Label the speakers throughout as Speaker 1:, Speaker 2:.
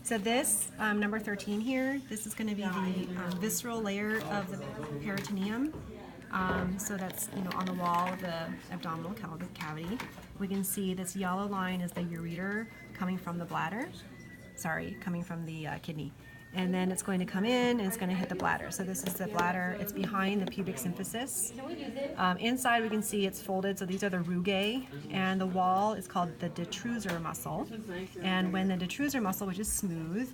Speaker 1: So this, number 13 here, this is going to be the visceral layer of the peritoneum. So that's on the wall of the abdominal cavity. We can see this yellow line is the ureter coming from the bladder. Sorry, coming from the kidney. And then it's going to come in and it's going to hit the bladder. So this is the bladder. It's behind the pubic symphysis. Inside we can see it's folded. So these are the rugae, and the wall is called the detrusor muscle. And when the detrusor muscle, which is smooth,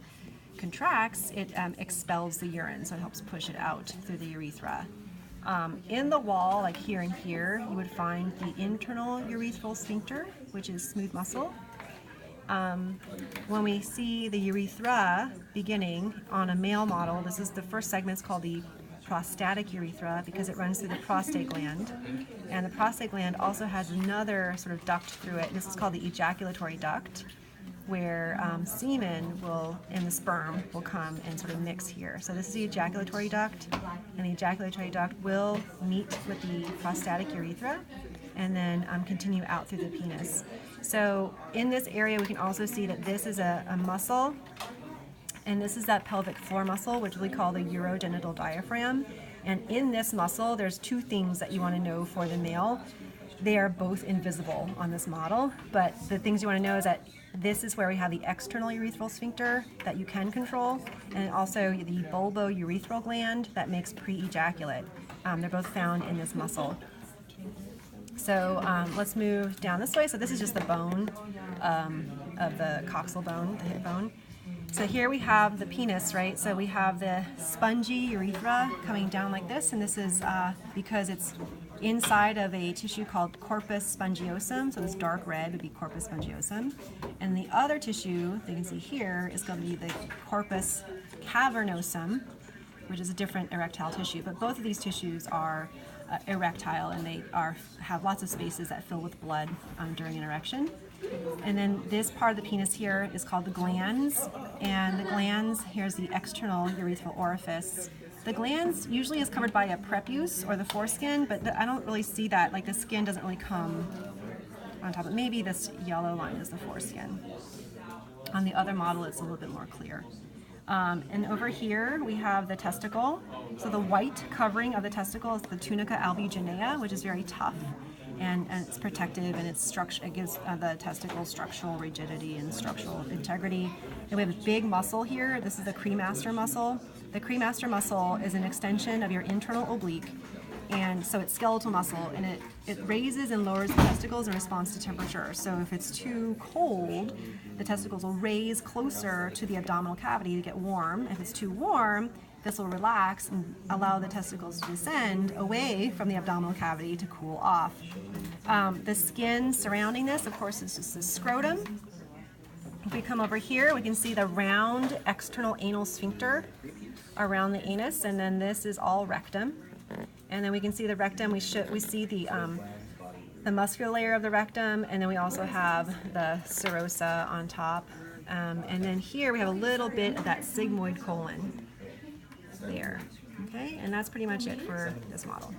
Speaker 1: contracts, it expels the urine. So it helps push it out through the urethra. In the wall, like here and here, you would find the internal urethral sphincter, which is smooth muscle. When we see the urethra beginning on a male model, this is the first segment, it's called the prostatic urethra because it runs through the prostate gland. And the prostate gland also has another sort of duct through it. This is called the ejaculatory duct, where semen and the sperm will come and sort of mix here. So this is the ejaculatory duct, and the ejaculatory duct will meet with the prostatic urethra and then continue out through the penis. So in this area we can also see that this is a muscle, and this is that pelvic floor muscle, which we call the urogenital diaphragm. And in this muscle there's two things that you want to know for the male. They are both invisible on this model, but the things you want to know is that this is where we have the external urethral sphincter that you can control, and also the bulbourethral gland that makes pre-ejaculate. They're both found in this muscle. So let's move down this way. So this is just the bone of the coxal bone, the hip bone. So here we have the penis, right? So we have the spongy urethra coming down like this, and this is because it's inside of a tissue called corpus spongiosum. So this dark red would be corpus spongiosum. And the other tissue that you can see here is going to be the corpus cavernosum, which is a different erectile tissue. But both of these tissues are erectile, and they have lots of spaces that fill with blood during an erection. And then this part of the penis here is called the glans, and the glans, here's the external urethral orifice. The glans usually is covered by a prepuce or the foreskin, but I don't really see that. Like the skin doesn't really come on top of it. Maybe this yellow line is the foreskin. On the other model it's a little bit more clear. And over here we have the testicle. So the white covering of the testicle is the tunica albuginea, which is very tough, and it's protective, and it gives the testicle structural rigidity and structural integrity. And we have a big muscle here. This is the cremaster muscle. The cremaster muscle is an extension of your internal oblique, and so it's skeletal muscle, and it raises and lowers the testicles in response to temperature. So if it's too cold, the testicles will raise closer to the abdominal cavity to get warm. If it's too warm, this will relax and allow the testicles to descend away from the abdominal cavity to cool off. The skin surrounding this, of course, is just the scrotum. If we come over here, we can see the round external anal sphincter around the anus, and then this is all rectum. And then we can see the rectum. We see the muscular layer of the rectum, and then we also have the serosa on top. And then here we have a little bit of that sigmoid colon there. Okay, and that's pretty much it for this model.